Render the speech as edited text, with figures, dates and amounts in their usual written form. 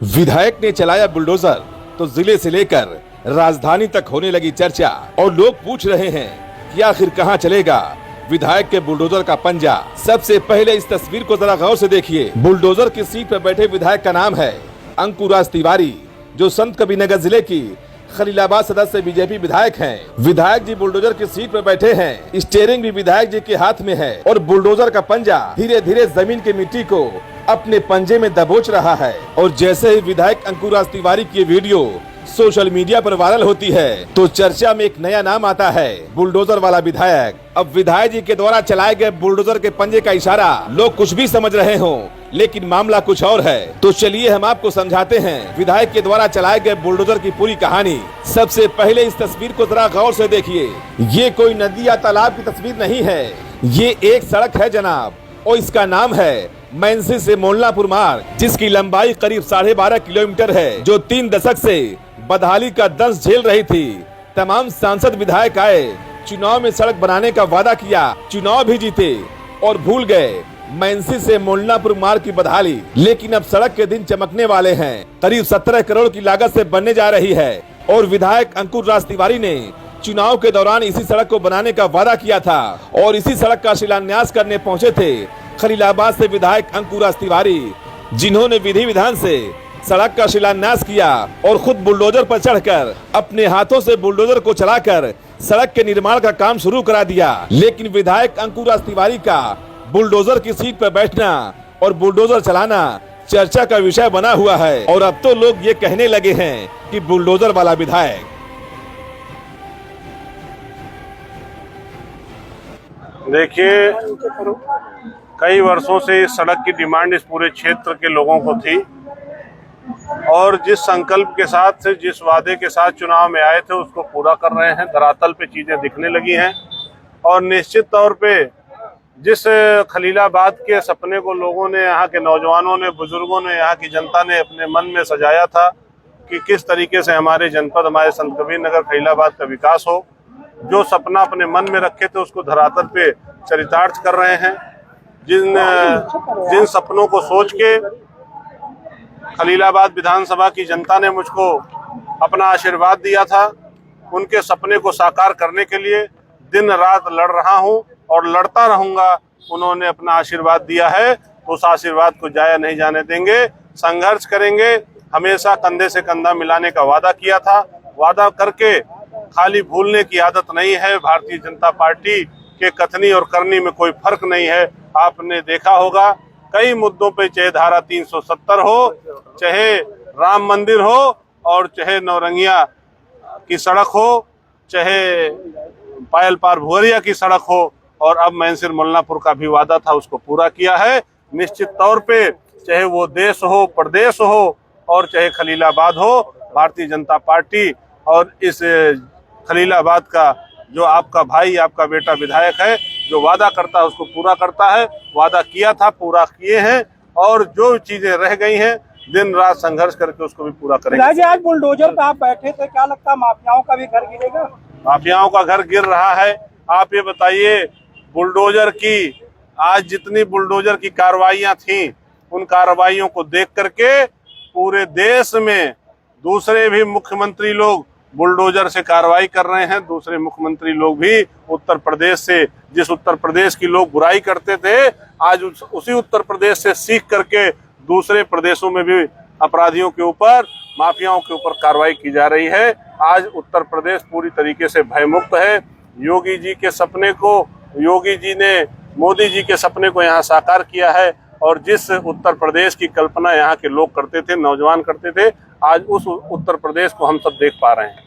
विधायक ने चलाया बुलडोजर तो जिले से लेकर राजधानी तक होने लगी चर्चा और लोग पूछ रहे हैं कि आखिर कहां चलेगा विधायक के बुलडोजर का पंजा। सबसे पहले इस तस्वीर को जरा गौर से देखिए। बुलडोजर की सीट पर बैठे विधायक का नाम है अंकुराज तिवारी, जो संत कबीरनगर जिले की खलीलाबाद सदस्य बीजेपी विधायक हैं। विधायक जी बुलडोजर की सीट पर बैठे हैं। स्टीयरिंग भी विधायक जी के हाथ में है और बुलडोजर का पंजा धीरे धीरे जमीन की मिट्टी को अपने पंजे में दबोच रहा है। और जैसे ही विधायक अंकुराज तिवारी की वीडियो सोशल मीडिया पर वायरल होती है तो चर्चा में एक नया नाम आता है, बुलडोजर वाला विधायक। अब विधायक जी के द्वारा चलाए गए बुलडोजर के पंजे का इशारा लोग कुछ भी समझ रहे हों, लेकिन मामला कुछ और है। तो चलिए हम आपको समझाते हैं विधायक के द्वारा चलाए गए बुलडोजर की पूरी कहानी। सबसे पहले इस तस्वीर को जरा गौर से देखिए। ये कोई नदी या तालाब की तस्वीर नहीं है, ये एक सड़क है जनाब, और इसका नाम है मैनसी से मोलनापुर मार्ग, जिसकी लंबाई करीब 12.5 किलोमीटर है, जो 3 दशक से बदहाली का दंश झेल रही थी। तमाम सांसद विधायक आए, चुनाव में सड़क बनाने का वादा किया, चुनाव भी जीते और भूल गए मैनसी से मोलनापुर मार्ग की बदहाली। लेकिन अब सड़क के दिन चमकने वाले हैं। करीब 17 करोड़ की लागत से बनने जा रही है और विधायक अंकुराज तिवारी ने चुनाव के दौरान इसी सड़क को बनाने का वादा किया था और इसी सड़क का शिलान्यास करने पहुंचे थे खलीलाबाद से विधायक अंकुराज तिवारी, जिन्होंने विधि विधान से सड़क का शिलान्यास किया और खुद बुलडोजर पर चढ़कर अपने हाथों से बुलडोजर को चलाकर सड़क के निर्माण का काम शुरू करा दिया। लेकिन विधायक अंकुराज तिवारी का बुलडोजर की सीट पर बैठना और बुलडोजर चलाना चर्चा का विषय बना हुआ है और अब तो लोग ये कहने लगे हैं कि बुलडोजर वाला विधायक। देखिए, कई वर्षों से इस सड़क की डिमांड इस पूरे क्षेत्र के लोगों को थी और जिस संकल्प के साथ से, जिस वादे के साथ चुनाव में आए थे उसको पूरा कर रहे हैं। धरातल पे चीजें दिखने लगी हैं और निश्चित तौर पे जिस खलीलाबाद के सपने को लोगों ने, यहाँ के नौजवानों ने, बुजुर्गों ने, यहाँ की जनता ने अपने मन में सजाया था कि किस तरीके से हमारे जनपद, हमारे संत कबीरनगर खलीलाबाद का विकास हो, जो सपना अपने मन में रखे थे उसको धरातल पे चरितार्थ कर रहे हैं। जिन सपनों को सोच के खलीलाबाद विधानसभा की जनता ने मुझको अपना आशीर्वाद दिया था, उनके सपने को साकार करने के लिए दिन रात लड़ रहा हूं और लड़ता रहूंगा। उन्होंने अपना आशीर्वाद दिया है तो उस आशीर्वाद को जाया नहीं जाने देंगे, संघर्ष करेंगे। हमेशा कंधे से कंधा मिलाने का वादा किया था, वादा करके खाली भूलने की आदत नहीं है। भारतीय जनता पार्टी के कथनी और करनी में कोई फर्क नहीं है। आपने देखा होगा कई मुद्दों पे, चाहे धारा 370 हो, चाहे राम मंदिर हो और चाहे नौरंगिया की सड़क हो, चाहे पायल पार भुवरिया की सड़क हो, और अब मैनसिर मोलनापुर का भी वादा था उसको पूरा किया है। निश्चित तौर पे चाहे वो देश हो, प्रदेश हो और चाहे खलीलाबाद हो, भारतीय जनता पार्टी और इस खलीलाबाद का जो आपका भाई, आपका बेटा विधायक है, जो वादा करता है उसको पूरा करता है। वादा किया था, पूरा किए हैं और जो चीजें रह गई हैं दिन रात संघर्ष करके उसको भी पूरा करेंगे। आज बुलडोजर पे आप बैठे थे, क्या लगता है माफियाओं का भी घर गिरेगा? माफियाओं का घर गिर रहा है। आप ये बताइए, बुलडोजर की आज जितनी बुलडोजर की कार्रवाइयां थी, उन कार्रवाइयों को देख करके पूरे देश में दूसरे भी मुख्यमंत्री लोग बुलडोजर से कार्रवाई कर रहे हैं। दूसरे मुख्यमंत्री लोग भी उत्तर प्रदेश से, जिस उत्तर प्रदेश की लोग बुराई करते थे, आज उसी उत्तर प्रदेश से सीख करके दूसरे प्रदेशों में भी अपराधियों के ऊपर, माफियाओं के ऊपर कार्रवाई की जा रही है। आज उत्तर प्रदेश पूरी तरीके से भयमुक्त है। योगी जी के सपने को, योगी जी ने मोदी जी के सपने को यहाँ साकार किया है और जिस उत्तर प्रदेश की कल्पना यहाँ के लोग करते थे, नौजवान करते थे, आज उस उत्तर प्रदेश को हम सब देख पा रहे हैं।